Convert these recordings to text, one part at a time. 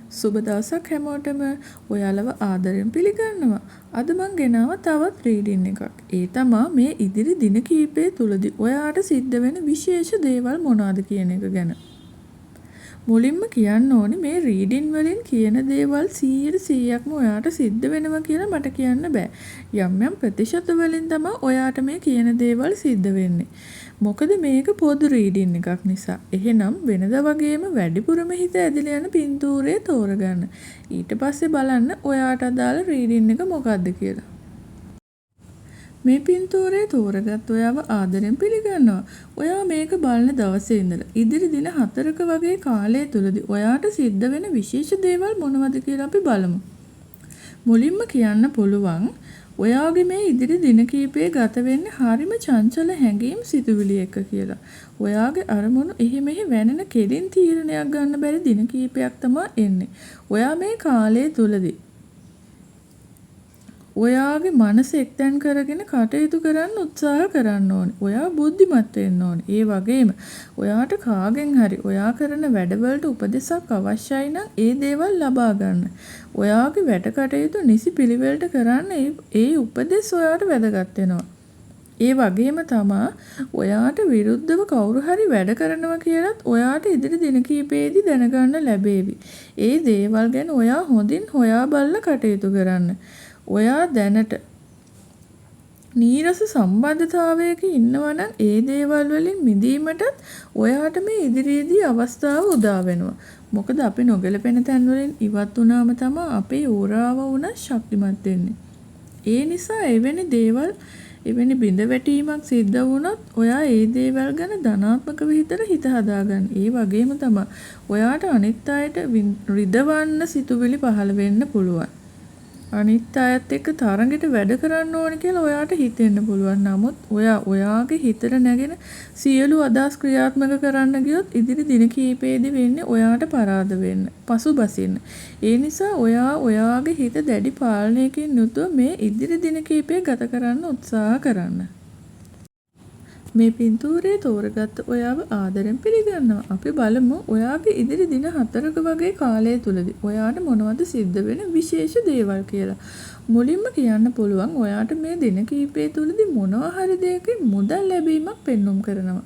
සුබ දවසක් හැමෝටම. ඔයාලව ආදරෙන් පිළිගන්නවා. අද මං ගෙනාවා තවත් රීඩින් එකක්. ඒ තමා මේ ඉදිරි දින කීපය තුලදී ඔයාට සිද්ධ වෙන විශේෂ දේවල් මොනවාද කියන එක ගැන. මුලින්ම කියන්න ඕනේ මේ රීඩින් වලින් කියන දේවල් 100%ක්ම ඔයාට සිද්ධ වෙනවා කියලා මට කියන්න බෑ. යම් යම් ප්‍රතිශත වලින් තමයි ඔයාට මේ කියන දේවල් සිද්ධ වෙන්නේ. මොකද මේක පොදු රීඩින් එකක් නිසා. එහෙනම් වෙනද වගේම වැඩිපුරම හිත ඇදලා යන පින්තූරේ තෝරගන්න. ඊට පස්සේ බලන්න ඔයාට අදාළ රීඩින් එක මොකක්ද කියලා. මේ පින්තූරේ තෝරගත් ඔයාව ආදරෙන් පිළිගන්නවා. ඔයා මේක බලන දවසේ ඉඳලා ඉදිරි දින 4ක වගේ කාලය තුලදී ඔයාට සිද්ධ වෙන විශේෂ දේවල් මොනවද කියලා අපි බලමු. මුලින්ම කියන්න පුළුවන් ඔයාගේ මේ ඉදිරි දින කීපේ ගත වෙන්නේ හරිම චංචල හැඟීම් සිතුවිලි එක කියලා. ඔයාගේ අරමුණු එහෙ මෙහෙ වෙනන කෙලින් තීරණයක් ගන්න බැරි දින කීපයක් තමයි එන්නේ. ඔයා මේ කාලය තුලදී ඔයාගේ මනස එක්තැන් කරගෙන කටයුතු කරන්න උත්සාහ කරන්න ඕනේ. ඔයා බුද්ධිමත් වෙන්න ඕනේ. ඒ වගේම ඔයාට කාගෙන් හරි ඔයා කරන වැඩවලට උපදෙසක් අවශ්‍යයි නම් ඒ දේවල් ලබා ගන්න. ඔයාගේ වැඩ කටයුතු නිසි පිළිවෙලට කරන්න ඒ උපදෙස් ඔයාට වැදගත් වෙනවා. ඒ වගේම තමා ඔයාට විරුද්ධව කවුරු හරි වැඩ කරනවා කියලත් ඔයාට ඉදිරි දින කීපෙදී දැනගන්න ලැබේවි. ඒ දේවල් ගැන ඔයා හොඳින් හොයා බලලා කටයුතු කරන්න. ඔයා දැනට නීරස සම්බන්ධතාවයක ඉන්නවා නම් ඒ දේවල් වලින් මිදීමටත් ඔයාට මේ ඉදිරියේදී අවස්ථාව උදා වෙනවා. මොකද අපි නොගැලපෙන තැන් වලින් ඉවත් වුණාම තමයි අපේ ඕරාව වුණ ශක්තිමත් වෙන්නේ. ඒ නිසා එවැනි බිඳ වැටීමක් සිද්ධ වුණොත් ඔයා ඒ දේවල් ගැන ධනාත්මකව හිත හදාගන්න. ඒ වගේම තමයි ඔයාට අනිත් අයට රිදවන්න සිතුවිලි පහළ වෙන්න පුළුවන්. අනිත් අයත් එක්ක තරඟට වැඩ කරන්න ඕන කියලා ඔයාට හිතෙන්න පුළුවන්. නමුත් ඔයාගේ හිතට නැගෙන සියලු අදහස් ක්‍රියාත්මක කරන්න ගියොත් ඉදිරි දින කීපෙදී වෙන්නේ ඔයාට පරාද වෙන්න, පසුබසින්න. ඒ නිසා ඔයාගේ හිත දැඩි පාලනයකින් යුතුව මේ ඉදිරි දින කීපය ගත කරන්න උත්සාහ කරන්න. මේ පින්තූරේ තෝරගත්ත ඔයාව ආදරෙන් පිළිගන්නවා. අපි බලමු ඔයාගේ ඉදිරි දින 4ක වගේ කාලය තුලදී ඔයාට මොනවද සිද්ධ වෙන විශේෂ දේවල් කියලා. මුලින්ම කියන්න පුළුවන් ඔයාට මේ දින කීපය තුලදී මොනවා හරි දෙයකින් මුදල් ලැබීමක් පෙන්눔 කරනවා.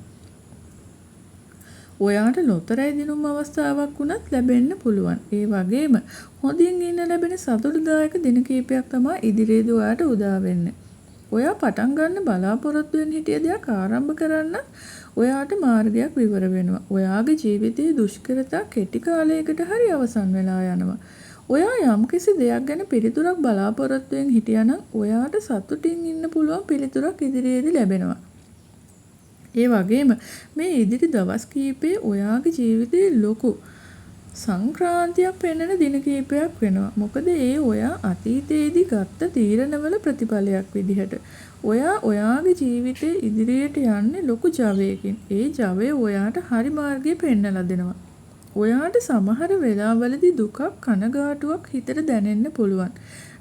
ඔයාට ලොතරැයි දිනුම් අවස්ථාවක් වුණත් ලැබෙන්න පුළුවන්. ඒ වගේම හොඳින් ඉන්න ලැබෙන සතුටුදායක දින කීපයක් තමයි ඉදිරියේදී ඔයාට උදා වෙන්නේ. ඔයා පටන් ගන්න බලාපොරොත්තු වෙන හිටිය දෙයක් ආරම්භ කරන්න ඔයාට මාර්ගයක් විවර වෙනවා. ඔයාගේ ජීවිතයේ දුෂ්කරතා කෙටි කාලයකට හරි අවසන් වෙලා යනවා. ඔයා යම්කිසි දෙයක් ගැන පිළිතුරක් බලාපොරොත්තු වෙන හිටියානම් ඔයාට සතුටින් ඉන්න පුළුවන් පිළිතුරක් ඉදිරියේදී ලැබෙනවා. ඒ වගේම මේ ඉදිරි දවස් කීපේ ඔයාගේ ජීවිතේ ලොකු සංක්‍රාන්තියක් පෙන්වන දින කීපයක් වෙනවා. මොකද ඒ ඔයා අතීතයේදී ගත්ත තීරණවල ප්‍රතිඵලයක් විදිහට. ඔයාගේ ජීවිතේ ඉදිරියට යන්නේ ලොකු ජවයකින්. ඒ ජවය ඔයාට හරි මාර්ගය පෙන්වලා දෙනවා. ඔයාට සමහර වෙලාවලදී දුකක් කනගාටුවක් හිතට දැනෙන්න පුළුවන්.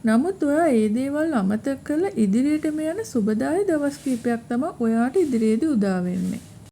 නමුත් ඔයා ඒ දේවල් අමතක කරලා ඉදිරියටම යන සුබදායි දවස් කීපයක් තමයි ඔයාට ඉදිරියේදී උදා වෙන්නේ.